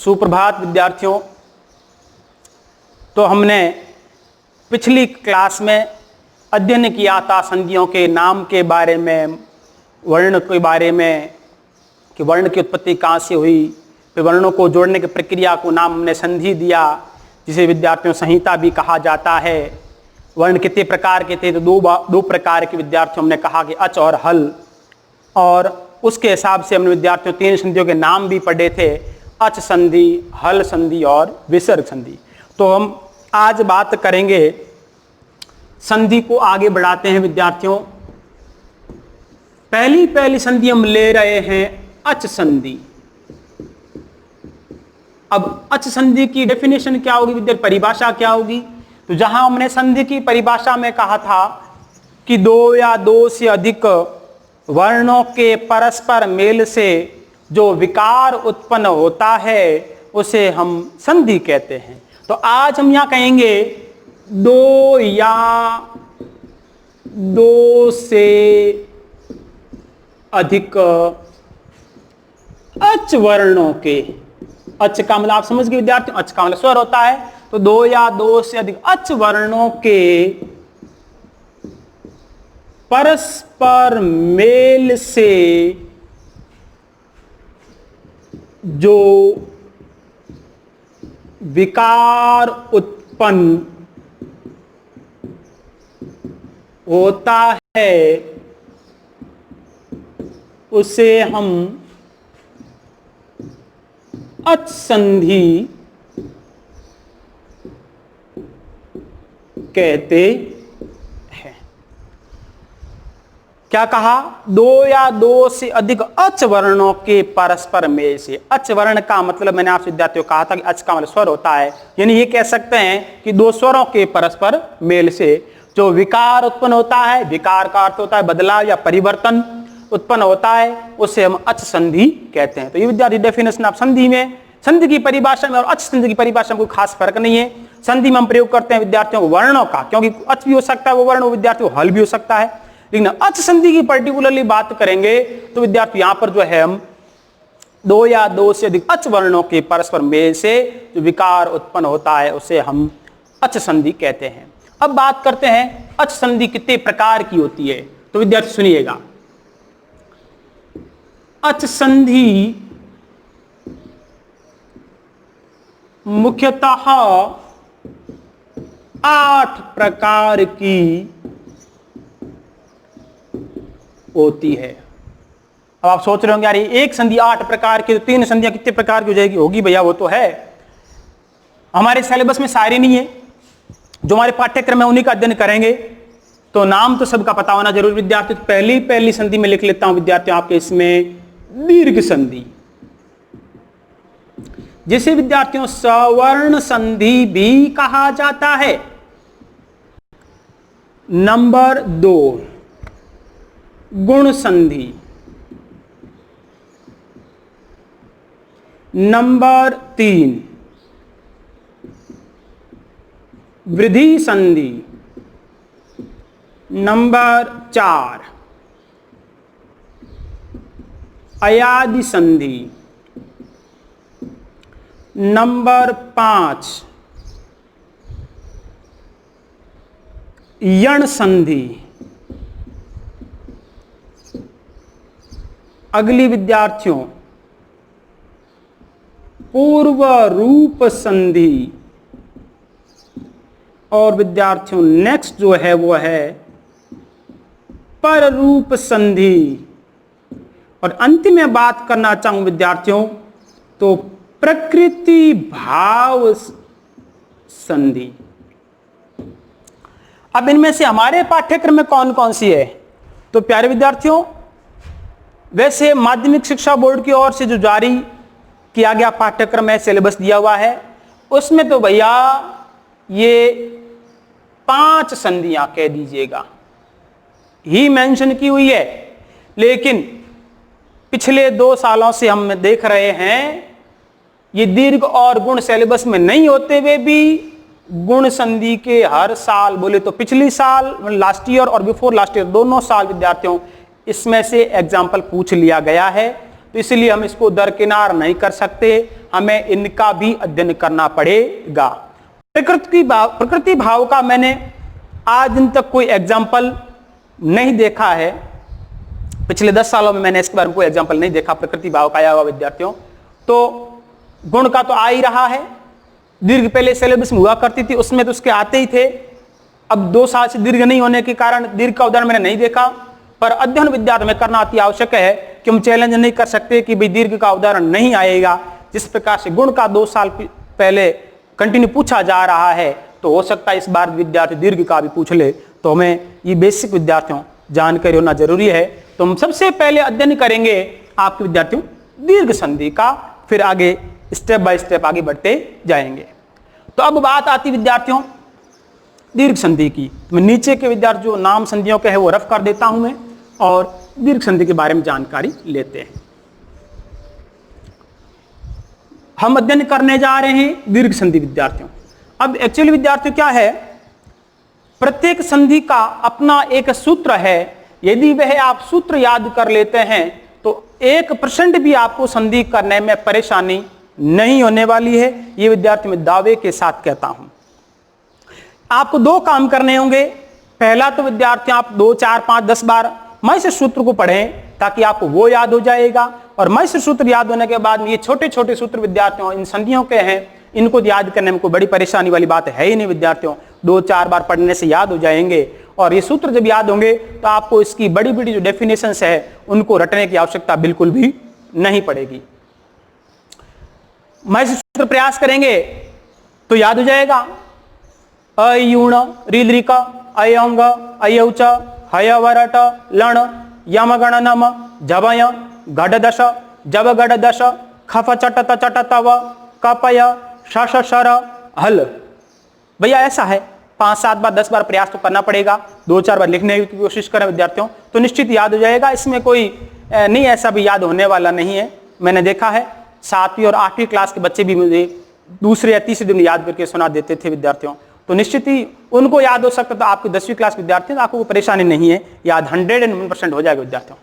सुप्रभात विद्यार्थियों। तो हमने पिछली क्लास में अध्ययन किया था संधियों के नाम के बारे में, वर्ण के बारे में कि वर्ण की उत्पत्ति कहाँ से हुई, फिर वर्णों को जोड़ने की प्रक्रिया को नाम हमने संधि दिया, जिसे विद्यार्थियों संहिता भी कहा जाता है। वर्ण कितने प्रकार के थे? तो दो प्रकार के विद्यार्थियों हमने कहा कि अच और हल, और उसके हिसाब से हमने विद्यार्थियों 3 संधियों के नाम भी पढ़े थे, अच संधि, हल संधि और विसर्ग संधि। तो हम आज बात करेंगे संधि को आगे बढ़ाते हैं विद्यार्थियों। पहली संधि हम ले रहे हैं अच संधि। अब अच संधि की डेफिनेशन क्या होगी विद्यार्थी, परिभाषा क्या होगी? तो जहां हमने संधि की परिभाषा में कहा था कि 2 या 2 से अधिक वर्णों के परस्पर मेल से जो विकार उत्पन्न होता है उसे हम संधि कहते हैं। तो आज हम यहां कहेंगे 2 या 2 से अधिक अच वर्णों के, अच का मतलब आप समझ गए विद्यार्थियों, अच का मतलब स्वर होता है। तो 2 या 2 से अधिक अच वर्णों के परस्पर मेल से जो विकार उत्पन्न होता है उसे हम अच संधि कहते हैं। क्या कहा? 2 या 2 से अधिक अच वर्णों के परस्पर मेल से। अच वर्ण का मतलब मैंने आपसे विद्यार्थियों कहा था कि अच का मतलब स्वर होता है, यानी ये कह सकते हैं कि 2 स्वरों के परस्पर मेल से जो विकार उत्पन्न होता है, विकार का अर्थ होता है बदलाव या परिवर्तन उत्पन्न होता है, उसे हम अच संधि कहते हैं। तो ये विद्यार्थी डेफिनेशन आप संधि में, संधि की परिभाषा में और अच संधि की परिभाषा में कोई खास फर्क नहीं है। संधि में हम प्रयोग करते हैं विद्यार्थियों वर्णों का, क्योंकि अच भी हो सकता है वो वर्ण, वो विद्यार्थियों हल भी हो सकता है, लेकिन अच संधि की पर्टिकुलरली बात करेंगे तो विद्यार्थी यहां पर जो है हम 2 या 2 से अधिक अच वर्णों के परस्पर मेल से जो विकार उत्पन्न होता है उसे हम अच संधि कहते हैं। अब बात करते हैं अच संधि कितने प्रकार की होती है। तो विद्यार्थी सुनिएगा, अच संधि मुख्यतः 8 प्रकार की होती है। अब आप सोच रहे होंगे यार एक संधि 8 प्रकार की, तो 3 संधियां कितने प्रकार की हो जाएगी? होगी भैया, वो तो है, हमारे सिलेबस में सारी नहीं है, जो हमारे पाठ्यक्रम में उन्हीं का अध्ययन करेंगे। तो नाम तो सबका पता होना जरूरी विद्यार्थी। तो पहली संधि में लिख लेता हूं विद्यार्थियों आपके इसमें दीर्घ संधि, जिसे विद्यार्थियों सवर्ण संधि भी कहा जाता है। नंबर 2 गुण संधि, नंबर 3 वृद्धि संधि, नंबर 4 अयादि संधि, नंबर 5 यण संधि। अगली विद्यार्थियों पूर्व रूप संधि, और विद्यार्थियों नेक्स्ट जो है वो है पर रूप संधि। और अंतिम में बात करना चाहूं विद्यार्थियों तो प्रकृति भाव संधि। अब इनमें से हमारे पाठ्यक्रम में कौन कौन सी है? तो प्यारे विद्यार्थियों, वैसे माध्यमिक शिक्षा बोर्ड की ओर से जो जारी किया गया पाठ्यक्रम है, सिलेबस दिया हुआ है, उसमें तो भैया ये 5 संधियां कह दीजिएगा ही मेंशन की हुई है। लेकिन पिछले 2 सालों से हम देख रहे हैं ये दीर्घ और गुण सिलेबस में नहीं होते हुए भी गुण संधि के हर साल, बोले तो पिछली साल लास्ट ईयर और बिफोर लास्ट ईयर दोनों साल विद्यार्थियों इसमें से एग्जाम्पल पूछ लिया गया है। तो इसलिए हम इसको दरकिनार नहीं कर सकते, हमें इनका भी अध्ययन करना पड़ेगा। प्रकृति भाव का मैंने आज दिन तक कोई एग्जाम्पल नहीं देखा है। पिछले 10 सालों में मैंने इसके बारे में कोई एग्जाम्पल नहीं देखा प्रकृति भाव का आया हुआ विद्यार्थियों। तो गुण का तो आ ही रहा है, दीर्घ पहले सिलेबस में हुआ करती थी, उसमें तो उसके आते ही थे। अब 2 साल से दीर्घ नहीं होने के कारण दीर्घ का उदाहरण मैंने नहीं देखा, पर अध्ययन विद्यार्थी में करना अति आवश्यक है कि हम चैलेंज नहीं कर सकते कि भाई दीर्घ का उदाहरण नहीं आएगा। जिस प्रकार से गुण का 2 साल पहले कंटिन्यू पूछा जा रहा है, तो हो सकता है इस बार विद्यार्थी दीर्घ का भी पूछ ले। तो हमें ये बेसिक विद्यार्थियों जानकारी होना जरूरी है। तो हम सबसे पहले अध्ययन करेंगे आपके विद्यार्थियों दीर्घ संधि का, फिर आगे स्टेप बाय स्टेप आगे बढ़ते जाएंगे। तो अब बात आती विद्यार्थियों दीर्घ संधि की। तो मैं नीचे के विद्यार्थी जो नाम संधियों के है वो रफ कर देता हूं मैं, और दीर्घ संधि के बारे में जानकारी लेते हैं। हम अध्ययन करने जा रहे हैं दीर्घ संधि विद्यार्थियों। अब एक्चुअली विद्यार्थियों क्या है, प्रत्येक संधि का अपना एक सूत्र है। यदि वह आप सूत्र याद कर लेते हैं तो 1% भी आपको संधि करने में परेशानी नहीं होने वाली है, ये विद्यार्थी मैं दावे के साथ कहता हूं। आपको 2 काम करने होंगे। पहला तो विद्यार्थी आप 2, 4, 5, 10 बार मैसेज सूत्र को पढ़ें ताकि आपको वो याद हो जाएगा। और मैसेज सूत्र याद होने के बाद ये छोटे छोटे सूत्र विद्यार्थियों इन संधियों के हैं, इनको याद करने में कोई बड़ी परेशानी वाली बात है ही नहीं विद्यार्थियों। 2-4 बार पढ़ने से याद हो जाएंगे, और ये सूत्र जब याद होंगे तो आपको इसकी बड़ी बड़ी जो डेफिनेशंस है उनको रटने की आवश्यकता बिल्कुल भी नहीं पड़ेगी। मैसेज सूत्र प्रयास करेंगे तो याद हो जाएगा। अयुण रीद्रिक अयंग अयौच हयवरट लण यमगण नम जवय गडदश जब गडदश खफ चटत चटतव कपय शश शर हल। भैया ऐसा है, 5-7 बार 10 बार प्रयास तो करना पड़ेगा। 2-4 बार लिखने की कोशिश करें विद्यार्थियों तो निश्चित याद हो जाएगा। इसमें कोई नहीं ऐसा भी याद होने वाला नहीं है। मैंने देखा है 7वीं और 8वीं क्लास के बच्चे भी मुझे दूसरे या तीसरे दिन याद करके सुना देते थे विद्यार्थियों। तो निश्चित ही उनको याद हो सकता। तो आपके 10वीं क्लास विद्यार्थी आपको कोई परेशानी नहीं है, याद 101% हो जाएगा विद्यार्थियों।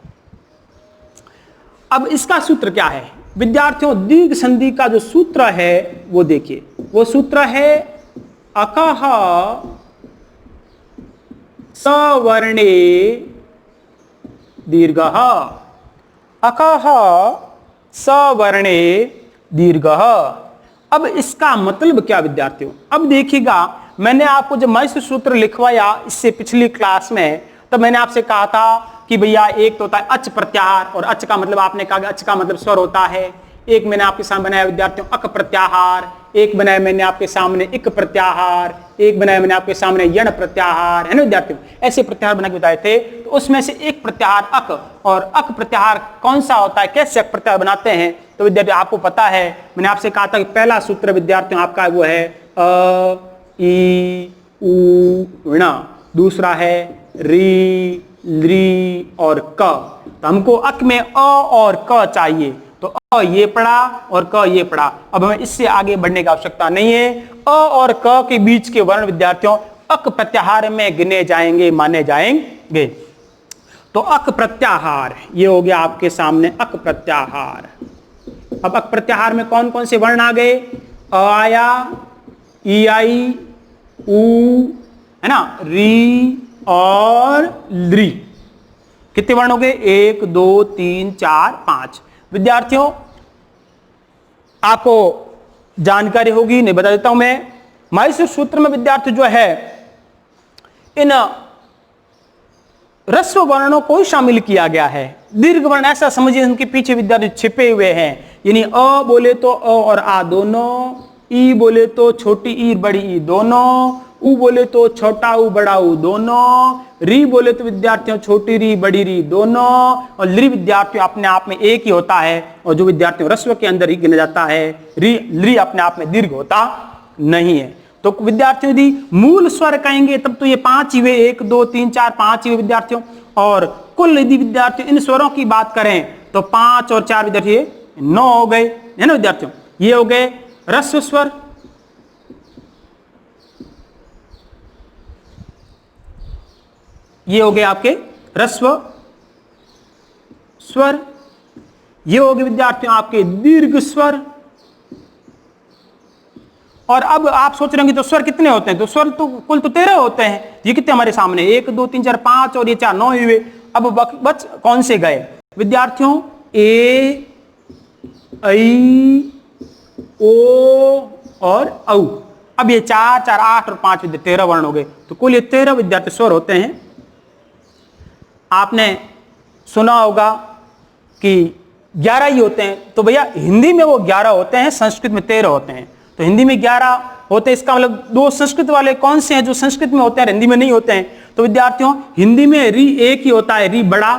अब इसका सूत्र क्या है विद्यार्थियों, दीर्घ संधि का जो सूत्र है वो देखिए। वो सूत्र है अकः सवर्णे दीर्घः, अकः सवर्णे दीर्घः। अब इसका मतलब क्या विद्यार्थियों, अब देखिएगा मैंने आपको जब मैसेज सूत्र लिखवाया इससे पिछली क्लास में, तब मैंने आपसे कहा था कि भैया एक तो होता है अच प्रत्याहार, और अच का मतलब आपने कहा अच का मतलब स्वर होता है। एक मैंने आपके सामने बनाया विद्यार्थियों अक प्रत्याहार, एक बनाया मैंने आपके सामने इक प्रत्याहार, एक बनाया मैंने आपके सामने यण प्रत्याहार, है ना विद्यार्थियों। ऐसे प्रत्याहार बना के बताए थे। तो उसमें से एक प्रत्याहार अक, और अक प्रत्याहार कौन सा होता है, कैसे अक प्रत्याहार बनाते हैं तो विद्यार्थी आपको पता है। मैंने आपसे कहा था कि पहला सूत्र विद्यार्थियों आपका वो है अ ई उ ण, दूसरा है री ली और क। तो हमको अक में अ और क चाहिए, तो अ ये पढ़ा और क ये पढ़ा। अब हमें इससे आगे बढ़ने की आवश्यकता नहीं है। अ और क के बीच के वर्ण विद्यार्थियों अक प्रत्याहार में गिने जाएंगे, माने जाएंगे। तो अक प्रत्याहार ये हो गया आपके सामने अक प्रत्याहार। अब अक प्रत्याहार में कौन कौन से वर्ण आ गए, अ आया, ई आई, उ है ना, री और ली। कितने वर्ण हो गए, 1 2 3 4 5। विद्यार्थियों आपको जानकारी होगी, नहीं बता देता हूं मैं। मैसेज सूत्र में विद्यार्थी जो है इन ह्रस्व वर्णों को ही शामिल किया गया है। दीर्घ वर्ण ऐसा समझिए उनके पीछे विद्यार्थी छिपे हुए हैं। यानी अ बोले तो अ और आ दोनों, ई बोले तो छोटी ई बड़ी ई दोनों, उ बोले तो छोटा उ बड़ा उ दोनों, री बोले तो विद्यार्थियों छोटी री बड़ी री दोनों, और ली विद्यार्थियों अपने आप में एक ही होता है, और जो विद्यार्थियों ह्रस्व के अंदर ही गिना जाता है। री अपने आप में दीर्घ होता नहीं है। तो विद्यार्थियों यदि मूल स्वर कहेंगे तब तो ये 5 ही हुए, 1 2 3 4 5 ही हुए विद्यार्थियों। और कुल यदि विद्यार्थियों इन स्वरों की बात करें तो 5 और 4 विद्यार्थी 9 हो गए, है ना विद्यार्थियों। ये हो गए ह्रस्व स्वर, ये हो गए आपके ह्रस्व स्वर, ये हो गए विद्यार्थियों आपके दीर्घ स्वर, और अब आप सोच रहे होंगे तो स्वर कितने होते हैं, तो स्वर तो कुल तो 13 होते हैं। ये कितने हमारे सामने 1 2 3 4 5 और ये 4 9 हुए। अब बच कौन से गए विद्यार्थियों, ए ऐ ओ और औ। अब ये 4 4 8 और 5 13 वर्ण हो गए, तो कुल ये 13 विद्यार्थी स्वर होते हैं। आपने सुना होगा कि 11 ही होते हैं, तो भैया हिंदी में वो 11 होते हैं, संस्कृत में 13 होते हैं। तो हिंदी में 11 होते हैं, इसका मतलब 2 संस्कृत वाले कौन से हैं जो संस्कृत में होते हैं, हिंदी में नहीं होते हैं। तो विद्यार्थियों हिंदी में री एक ही होता है, री बड़ा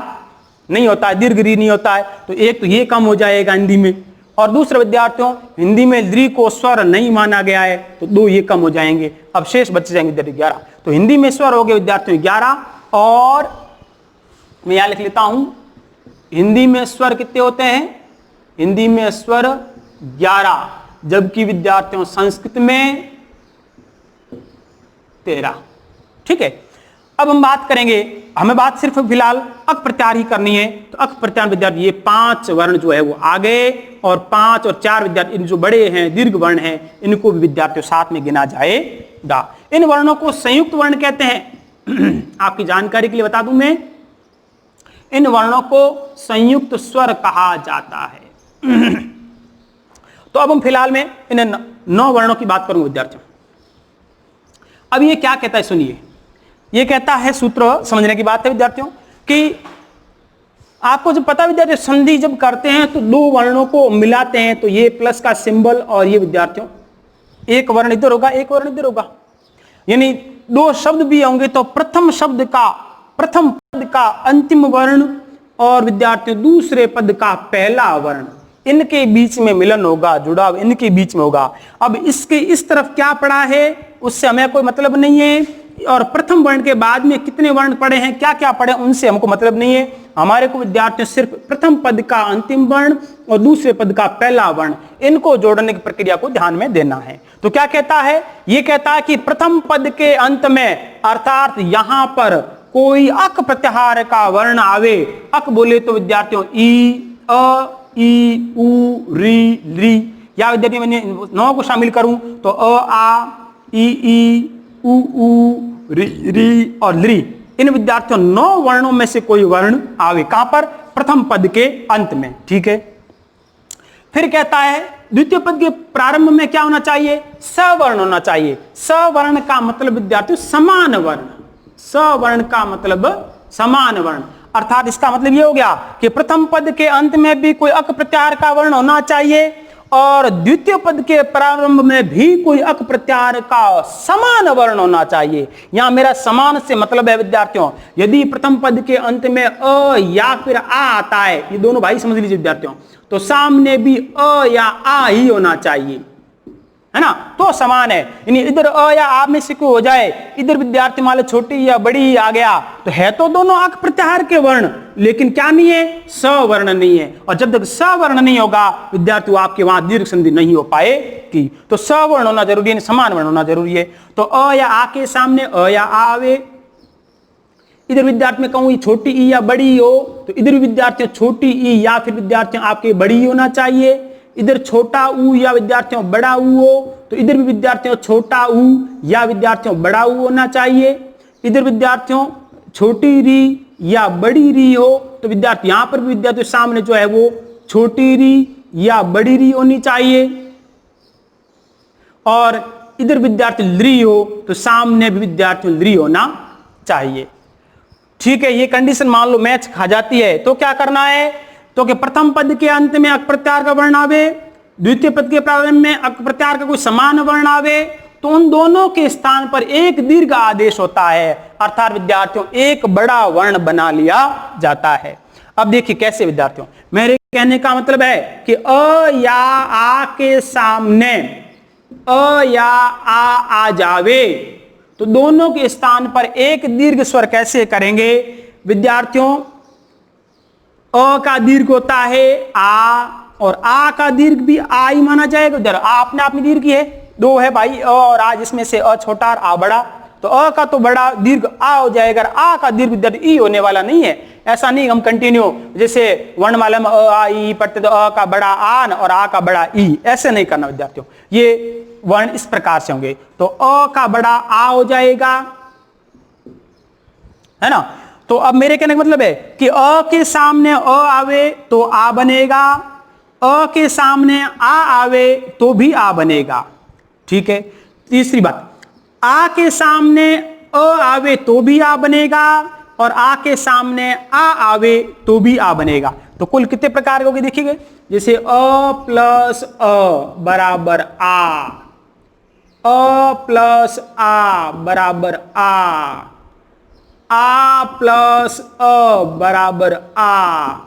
नहीं होता है, दीर्घ री नहीं होता है, तो एक तो ये कम हो जाएगा हिंदी में। और दूसरा विद्यार्थियों हिंदी में री को स्वर नहीं माना गया है, तो 2 ये कम हो जाएंगे, अब शेष बच जाएंगे विद्यार्थी 11। तो हिंदी में स्वर हो गए विद्यार्थियों 11, और मैं यहां लिख लेता हूं हिंदी में स्वर कितने होते हैं, हिंदी में स्वर 11, जबकि विद्यार्थियों संस्कृत में 13। ठीक है, अब हम बात करेंगे, हमें बात सिर्फ फिलहाल अक प्रत्याहार ही करनी है। तो अक प्रत्याहार विद्यार्थी ये 5 वर्ण जो है वो आगे, और 5 और 4 विद्यार्थी इन जो बड़े हैं दीर्घ वर्ण हैं इनको भी विद्यार्थियों साथ में गिना जाएगा। इन वर्णों को संयुक्त वर्ण कहते हैं। आपकी जानकारी के लिए बता दूं मैं, इन वर्णों को संयुक्त स्वर कहा जाता है। तो अब हम फिलहाल में इन 9 वर्णों की बात करूंगा विद्यार्थियों। अब ये क्या कहता है सुनिए, ये कहता है, सूत्र समझने की बात है विद्यार्थियों, कि आपको जब पता विद्यार्थियों संधि जब करते हैं तो 2 वर्णों को मिलाते हैं, तो ये प्लस का सिंबल और ये विद्यार्थियों एक वर्ण इधर होगा एक वर्ण इधर होगा, यानी 2 शब्द भी होंगे तो प्रथम पद का अंतिम वर्ण और विद्यार्थियों दूसरे पद का पहला वर्ण, इनके बीच में मिलन होगा, जुड़ाव इनके बीच में होगा। अब इसके इस तरफ क्या पड़ा है उससे हमें कोई मतलब नहीं है, और प्रथम वर्ण के बाद में कितने वर्ण पड़े हैं, क्या क्या पड़े उनसे हमको मतलब नहीं है। हमारे को विद्यार्थियों सिर्फ प्रथम पद का अंतिम वर्ण और दूसरे पद का पहला वर्ण, इनको जोड़ने की प्रक्रिया को ध्यान में देना है। तो क्या कहता है, ये कहता है कि प्रथम पद के अंत में अर्थात यहां पर कोई अक प्रत्याहार का वर्ण आवे, अक बोले तो विद्यार्थियों ई अ ई उ री ली, या विद्यार्थी मैंने 9 को शामिल करूं तो अ आ ई उ री और ली, इन विद्यार्थियों 9 वर्णों में से कोई वर्ण आवे, कहां पर, प्रथम पद के अंत में। ठीक है, फिर कहता है द्वितीय पद के प्रारंभ में क्या होना चाहिए, सवर्ण होना चाहिए। सवर्ण का मतलब विद्यार्थियों समान वर्ण, सवर्ण का मतलब समान वर्ण, अर्थात इसका मतलब ये हो गया कि प्रथम पद के अंत में भी कोई अक प्रत्याहार का वर्ण होना चाहिए और द्वितीय पद के प्रारंभ में भी कोई अक प्रत्याहार का समान वर्ण होना चाहिए। यहां मेरा समान से मतलब है विद्यार्थियों, यदि प्रथम पद के अंत में अ या फिर आ आता है, ये दोनों भाई समझ लीजिए विद्यार्थियों, तो सामने भी अ या आ ही होना चाहिए, है ना, तो समान है। यानी इधर अ या आ में से कोई हो जाए, इधर विद्यार्थी मान लो छोटी या बड़ी आ गया, तो है तो दोनों अक प्रत्याहार के वर्ण, लेकिन क्या नहीं है, सवर्ण नहीं है। और जब तक सवर्ण नहीं होगा विद्यार्थी आपके वहां दीर्घ संधि नहीं हो पाएगी। तो सवर्ण होना जरूरी है, समान वर्ण होना जरूरी है। तो अ या आ के सामने अ या आ आवे, इधर विद्यार्थी में कहूं छोटी ई या बड़ी हो, तो इधर विद्यार्थियों छोटी ई या फिर विद्यार्थियों आपके बड़ी होना चाहिए। इधर छोटा ऊ या विद्यार्थियों बड़ा ऊ हो, तो इधर भी विद्यार्थियों छोटा ऊ या विद्यार्थियों बड़ा ऊ होना चाहिए। इधर विद्यार्थियों छोटी री या बड़ी री हो, तो विद्यार्थी यहां पर भी विद्यार्थियों सामने जो है वो छोटी री या बड़ी री होनी चाहिए। और इधर विद्यार्थी ली हो, तो सामने भी विद्यार्थियों ली होना चाहिए। ठीक है, ये कंडीशन मान लो मैच खा जाती है, तो क्या करना है, तो कि प्रथम पद के अंत में अक प्रत्याहार का वर्ण आवे, द्वितीय पद के प्रारंभ में अक प्रत्याहार का कोई समान वर्ण आवे, तो उन दोनों के स्थान पर एक दीर्घ आदेश होता है, अर्थात विद्यार्थियों एक बड़ा वर्ण बना लिया जाता है। अब देखिए कैसे विद्यार्थियों, मेरे कहने का मतलब है कि अ या आ के सामने अ या आ जावे, तो दोनों के स्थान पर एक दीर्घ स्वर कैसे करेंगे विद्यार्थियों, अ का दीर्घ होता है आ, और आ का दीर्घ भी आ ही माना जाएगा। उधर आ अपने आप में दीर्घ है, 2 है भाई अ और आ, जिसमें से अ छोटा और आ बड़ा, तो अ का तो बड़ा दीर्घ आ हो जाएगा, आ का दीर्घ विद्यार्थी ई होने वाला नहीं है। ऐसा नहीं हम कंटिन्यू जैसे वर्णमाला में अ आ ई पढ़ते तो अ का बड़ा आन और आ का बड़ा ई, ऐसे नहीं करना विद्यार्थियों। ये वर्ण इस प्रकार से होंगे, तो अ का बड़ा आ हो जाएगा, है ना। तो अब मेरे कहने का मतलब है कि अ के सामने अ आवे तो आ बनेगा, अ के सामने आ आवे तो भी आ बनेगा, ठीक है। तीसरी बात, आ के सामने अ आवे तो भी आ बनेगा और आ के सामने आ आवे तो भी आ बनेगा। तो कुल कितने प्रकार के होंगे देखिए, जैसे अ प्लस अ बराबर आ, अ प्लस आ बराबर आ प्लस अ बराबर आ,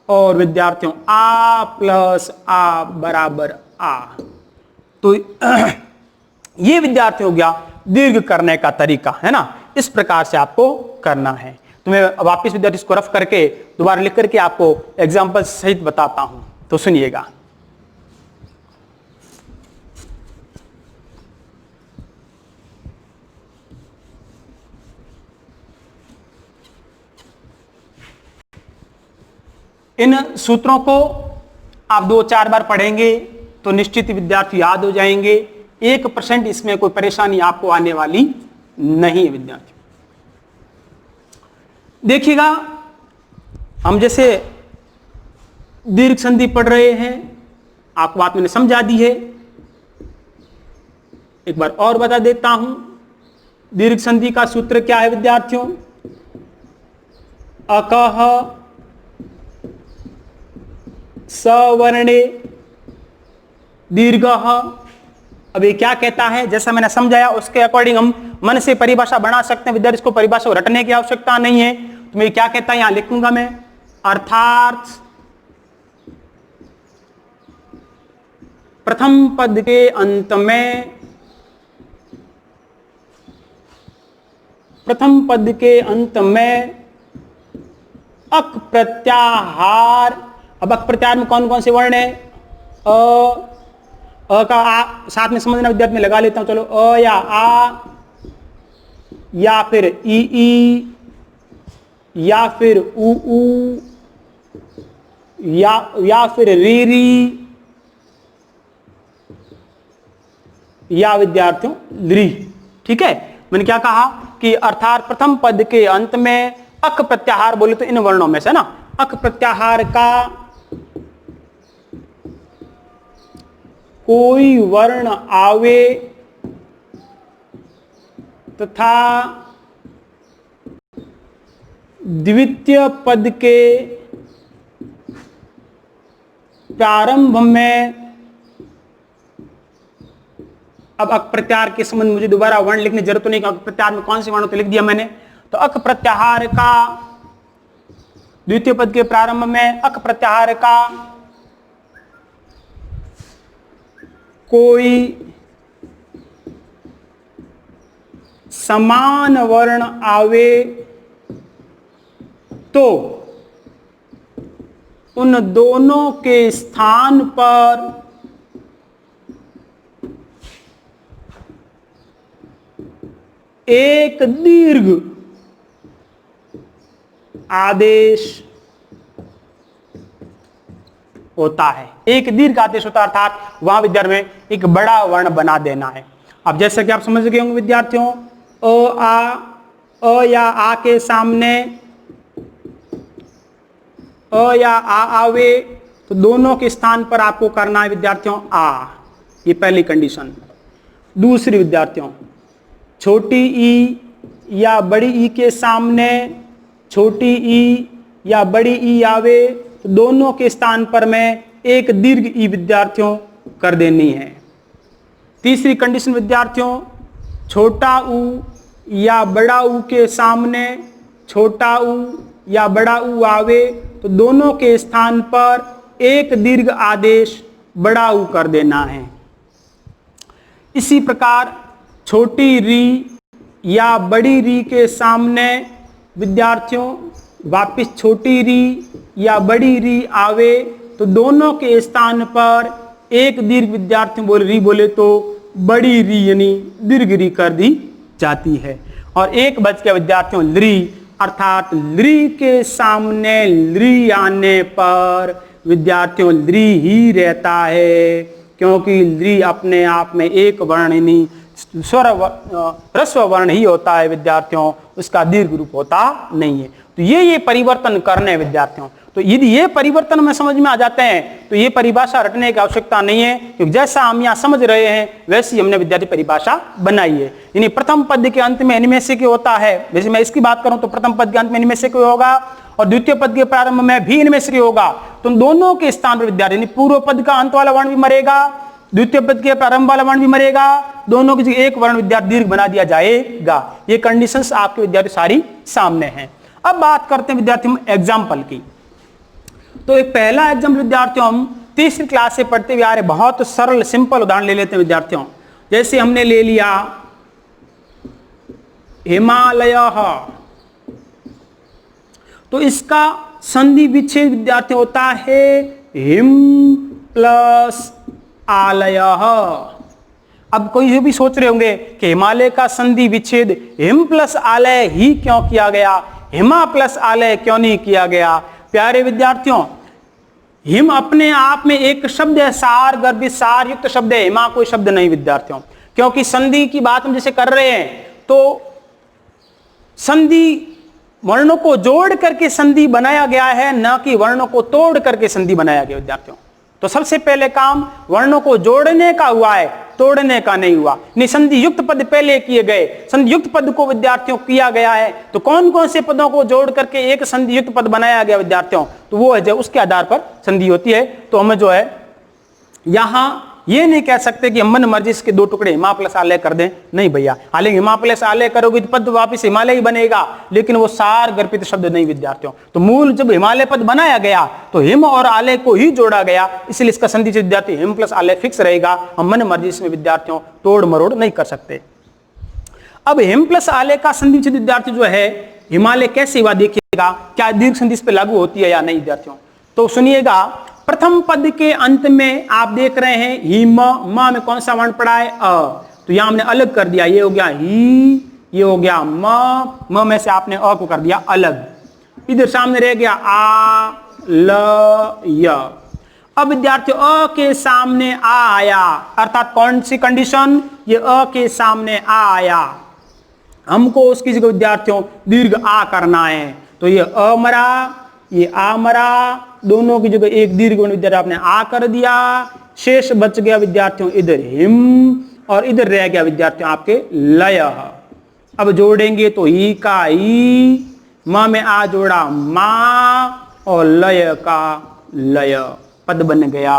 और विद्यार्थियों आ प्लस आ बराबर आ। तो ये विद्यार्थियों हो गया दीर्घ करने का तरीका, है ना। इस प्रकार से आपको करना है। तो मैं वापिस विद्यार्थी इसको रफ करके दोबारा लिख करके आपको एग्जाम्पल सहित बताता हूं, तो सुनिएगा। इन सूत्रों को आप 2-4 बार पढ़ेंगे तो निश्चित विद्यार्थी याद हो जाएंगे। 1% इसमें कोई परेशानी आपको आने वाली नहीं है विद्यार्थी। देखिएगा, हम जैसे दीर्घ संधि पढ़ रहे हैं, आपको बात मैंने समझा दी है, एक बार और बता देता हूं। दीर्घ संधि का सूत्र क्या है विद्यार्थियों? अकह सवर्णे दीर्घः। अब ये क्या कहता है, जैसा मैंने समझाया उसके अकॉर्डिंग हम मन से परिभाषा बना सकते हैं विद्यार्थी। इसको परिभाषा को रटने की आवश्यकता नहीं है। तो मैं क्या कहता है यहां लिखूंगा मैं, अर्थात प्रथम पद के अंत में, प्रथम पद के अंत में अक प्रत्याहार। अब अक प्रत्याहार में कौन कौन से वर्ण है? अ का आ साथ में समझना विद्यार्थी में लगा लेता हूं, चलो अ या आ या फिर ई या फिर उ या फिर री या विद्यार्थियों ली, ठीक है। मैंने क्या कहा कि अर्थात प्रथम पद के अंत में अक प्रत्याहार बोले तो इन वर्णों में से ना, अक प्रत्याहार का कोई वर्ण आवे तथा द्वितीय पद के प्रारंभ में, अब अक प्रत्याहार के संबंध मुझे दोबारा वर्ण लिखने की जरूरत नहीं, अक प्रत्याहार में कौन से वर्ण तो लिख दिया मैंने। तो अक प्रत्याहार का द्वितीय पद के प्रारंभ में अक प्रत्याहार का कोई समान वर्ण आवे तो उन दोनों के स्थान पर एक दीर्घ आदेश होता है। एक दीर्घ आदेश होता है, अर्थात वहां विद्यार्थी में एक बड़ा वर्ण बना देना है। अब जैसे कि आप समझ गए होंगे विद्यार्थियों, अ या आ के सामने अ या आ आवे तो दोनों के स्थान पर आपको करना है विद्यार्थियों आ, ये पहली कंडीशन। दूसरी विद्यार्थियों, छोटी ई या बड़ी ई के सामने छोटी ई या बड़ी ई आवे तो दोनों के स्थान पर मैं एक दीर्घ ई विद्यार्थियों कर देनी है। तीसरी कंडीशन विद्यार्थियों, छोटा ऊ या बड़ा ऊ के सामने छोटा ऊ या बड़ा ऊ आवे तो दोनों के स्थान पर एक दीर्घ आदेश बड़ा ऊ कर देना है। इसी प्रकार छोटी री या बड़ी री के सामने विद्यार्थियों वापिस छोटी री या बड़ी री आवे तो दोनों के स्थान पर एक दीर्घ विद्यार्थियों बोले री बोले तो बड़ी री यानी दीर्घ री कर दी जाती है। और एक बच गया विद्यार्थियों लृ, अर्थात लृ के सामने लृ आने पर विद्यार्थियों लृ ही रहता है, क्योंकि लृ अपने आप में एक वर्ण यानी स्वर ह्रस्व वर्ण ही होता है विद्यार्थियों, उसका दीर्घ रूप होता नहीं है। तो ये परिवर्तन करने विद्यार्थियों, तो यदि ये परिवर्तन में समझ में आ जाते हैं तो ये परिभाषा रटने की आवश्यकता नहीं है, क्योंकि जैसा हम यहाँ समझ रहे हैं वैसी हमने विद्यार्थी परिभाषा बनाई है। यानी प्रथम पद के अंत में इनमें से क्या होता है, जैसे मैं इसकी बात करूं तो प्रथम पद के अंत में इनमें से क्या होगा और द्वितीय पद के प्रारंभ में भी इनमें से क्या होगा, तो दोनों के स्थान पर विद्यार्थी यानी पूर्व पद का अंत वाला वर्ण भी मरेगा, द्वितीय पद के प्रारंभ वाला वर्ण भी मरेगा, दोनों की एक वर्ण विद्यार्थी दीर्घ बना दिया जाएगा। ये कंडीशंस आपके विद्यार्थी सारी सामने हैं। अब बात करते हैं विद्यार्थियों एग्जाम्पल की। तो एक पहला एग्जाम्पल विद्यार्थियों हम तीसरी क्लास से पढ़ते हुए आ रहे, बहुत सरल सिंपल उदाहरण ले लेते हैं विद्यार्थियों। जैसे हमने ले लिया हिमालय, तो इसका संधि विच्छेद विद्यार्थी होता है हिम प्लस आलय। अब कोई भी सोच रहे होंगे कि हिमालय का संधि विच्छेद हिम प्लस आलय ही क्यों किया गया, हिमा प्लस आलय क्यों नहीं किया गया। प्यारे विद्यार्थियों, हिम अपने आप में एक शब्द है, सार गर्भित सार युक्त शब्द है, हिमा कोई शब्द नहीं विद्यार्थियों, क्योंकि संधि की बात हम जैसे कर रहे हैं तो संधि वर्णों को जोड़ करके संधि बनाया गया है, न कि वर्णों को तोड़ करके संधि बनाया गया विद्यार्थियों। तो सबसे पहले काम वर्णों को जोड़ने का हुआ है, तोड़ने का नहीं हुआ। संधि युक्त पद पहले किए गए, संधि युक्त पद को विद्यार्थियों किया गया है। तो कौन कौन से पदों को जोड़ करके एक संधि युक्त पद बनाया गया विद्यार्थियों, तो वो है जो उसके आधार पर संधि होती है। तो हमें जो है यहां ये नहीं कह सकते कि हम मन मर्जी इसके दो टुकड़े हिमा प्लस आलय कर दें, नहीं भैया। हालांकि हिमा प्लस आलय करोगे तो पद वापिस हिमालय ही बनेगा, लेकिन वो सार गर्भित शब्द नहीं विद्यार्थियों। तो मूल जब हिमालय पद बनाया गया तो हिम और आलय को ही जोड़ा गया, इसलिए इसका संधि विद्यार्थी हिम प्लस आलय फिक्स रहेगा। हम मन मर्जी इसमें विद्यार्थियों तोड़ मरोड़ नहीं कर सकते। अब हिम प्लस आलय का संधि विद्यार्थी जो है हिमालय कैसे हुआ देखिएगा, क्या दीर्घ संधि इस पर लागू होती है या नहीं विद्यार्थियों। तो सुनिएगा, प्रथम पद के अंत में आप देख रहे हैं हिम, म में कौन सा वर्ण पड़ा है अ, तो यहां हमने अलग कर दिया, ये हो गया ही, ये हो गया म में से आपने अ को कर दिया अलग। इधर सामने रह गया आ ल य। अब विद्यार्थियों अ के सामने आ आया, अर्थात कौन सी कंडीशन, ये अ के सामने आ आया, हमको उसकी जगह विद्यार्थियों दीर्घ आ करना है। तो ये अ मरा, ये आ मरा, दोनों की जगह एक दीर्घ विद्यार्थी आपने आ कर दिया। शेष बच गया विद्यार्थियों इधर हिम और इधर रह गया विद्यार्थियों आपके लय। अब जोड़ेंगे तो ई का ई, म में आ जोड़ा मा और लय का लय, पद बन गया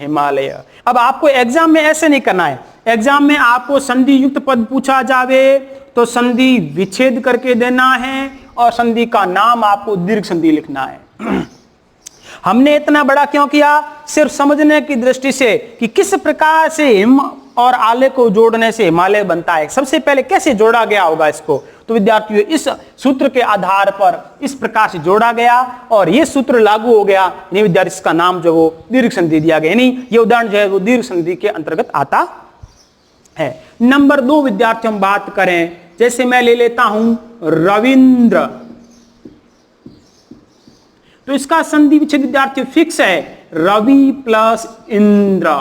हिमालय। अब आपको एग्जाम में ऐसे नहीं करना है, एग्जाम में आपको संधि युक्त पद पूछा जावे तो संधि विच्छेद करके देना है और संधि का नाम आपको दीर्घ संधि लिखना है। हमने इतना बड़ा क्यों किया, सिर्फ समझने की दृष्टि से कि किस प्रकार से हिम और आलय को जोड़ने से हिमालय बनता है। सबसे पहले कैसे जोड़ा गया होगा इसको, तो विद्यार्थियों इस सूत्र के आधार पर इस प्रकार से जोड़ा गया और यह सूत्र लागू हो गया, यानी विद्यार्थी इसका नाम जो वो दीर्घ संधि दिया गया, यानी ये उदाहरण जो है वो दीर्घ संधि के अंतर्गत आता है। नंबर 2 विद्यार्थियों हम बात करें, जैसे मैं ले लेता हूं रविंद्र, तो इसका संधि विच्छेद विद्यार्थी फिक्स है रवि प्लस इंद्र।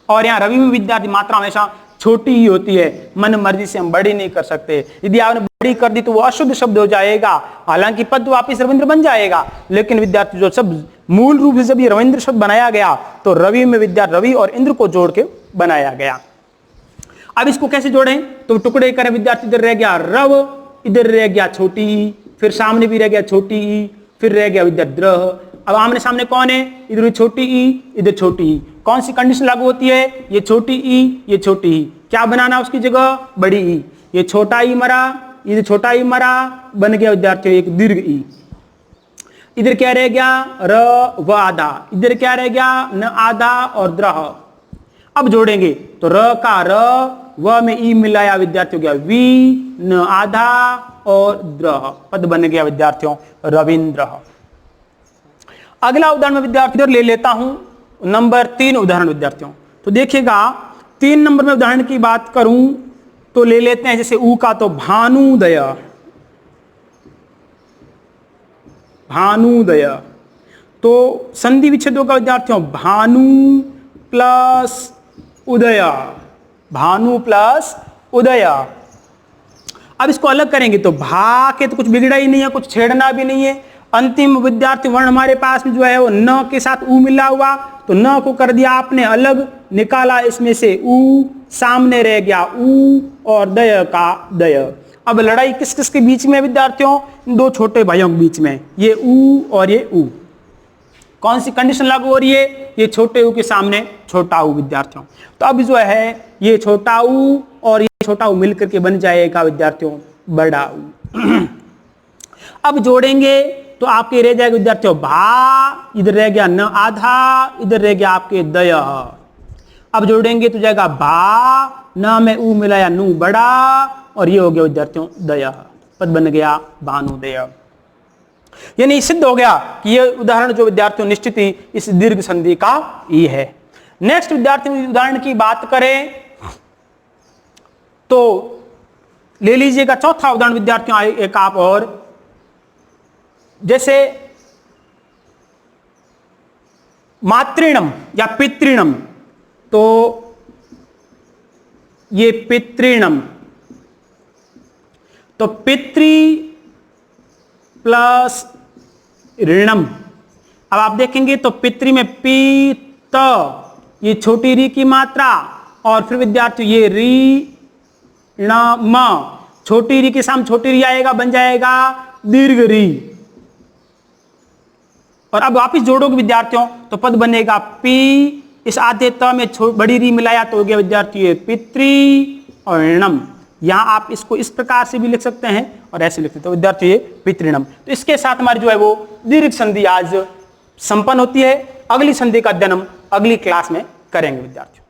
और यहां रवि में विद्यार्थी मात्रा हमेशा छोटी ही होती है, मन मर्जी से हम बड़ी नहीं कर सकते। यदि आपने बड़ी कर दी तो वो अशुद्ध शब्द हो जाएगा, हालांकि पद वापिस रविंद्र बन जाएगा, लेकिन विद्यार्थी जो सब मूल रूप से जब ये रविंद्र शब्द बनाया गया तो रवि में विद्यार्थी रवि और इंद्र को जोड़ के बनाया गया। अब इसको कैसे जोड़ें, तो टुकड़े करें विद्यार्थी, इधर रह गया रव, इधर रह गया छोटी ई, फिर सामने भी रह गया छोटी ई, फिर रह गया विद्यार्थी द्रह। अब आमने सामने कौन है, इधर छोटी ई, इधर छोटी ई, कौन सी कंडीशन लागू होती है, ये छोटी ई, ये छोटी ई, क्या बनाना उसकी जगह बड़ी ई, ये छोटा ई मरा, इधर छोटा ई मरा, बन गया विद्यार्थियों एक दीर्घ ई। इधर क्या रह गया र व आधा, इधर क्या रह गया न आधा और द्रह। अब जोड़ेंगे तो र का र, व में ई मिलाया विद्यार्थियों गया वी, न आधा और द्रह, पद बन गया विद्यार्थियों रविंद्र। अगला उदाहरण में विद्यार्थियों ले लेता हूं नंबर 3 उदाहरण विद्यार्थियों। तो देखिएगा 3 नंबर में उदाहरण की बात करूं तो ले लेते हैं जैसे ऊ का, तो भानुदय, भानुदय। तो संधि विच्छेद होगा विद्यार्थियों, भानु प्लस उदय, भानु प्लस उदय। अब इसको अलग करेंगे तो भा के तो कुछ बिगड़ा ही नहीं है, कुछ छेड़ना भी नहीं है। अंतिम विद्यार्थी वर्ण हमारे पास में जो है वो न के साथ ऊ मिला हुआ, तो न को कर दिया आपने अलग, निकाला इसमें से ऊ, सामने रह गया ऊ और दय का दय। अब लड़ाई किस किस के बीच में है विद्यार्थियों, दो छोटे भाइयों के बीच में, ये ऊ और ये ऊ। कौन सी कंडीशन लागू हो रही है, ये छोटे ऊ के सामने छोटा ऊ विद्यार्थियों। तो अब जो है ये छोटा ऊ और ये छोटा ऊ मिलकर के बन जाएगा विद्यार्थियों बड़ा ऊ। अब जोड़ेंगे तो आपके रह जाएगा विद्यार्थियों भा, इधर रह गया न आधा, इधर रह गया आपके दय। अब जोड़ेंगे तो जाएगा भा, न में ऊ मिलाया नू बड़ा, और ये हो गया विद्यार्थियों दय, पद बन गया भानुदय। यानी सिद्ध हो गया कि ये उदाहरण जो विद्यार्थियों निश्चित ही इस दीर्घ संधि का ही है। नेक्स्ट विद्यार्थियों उदाहरण की बात करें तो ले लीजिएगा चौथा उदाहरण विद्यार्थियों एक आप और, जैसे मातृणम या पितृणम, तो ये पितृणम, तो पितृ प्लस ऋणम। अब आप देखेंगे तो पितृ में पी त, ये छोटी री की मात्रा, और फिर विद्यार्थी ये री ण म, छोटी री के सामने छोटी री आएगा, बन जाएगा दीर्घ री। और अब वापिस जोड़ोगे विद्यार्थियों तो पद बनेगा पी, इस आधे त में बड़ी री मिलाया तो हो गया विद्यार्थी पितृ और ऋणम। यहां आप इसको इस प्रकार से भी लिख सकते हैं और ऐसे लिख सकते हो विद्यार्थी ये पितृणम। तो इसके साथ हमारी जो है वो दीर्घ संधि आज संपन्न होती है। अगली संधि का अध्ययन हम अगली क्लास में करेंगे विद्यार्थियों।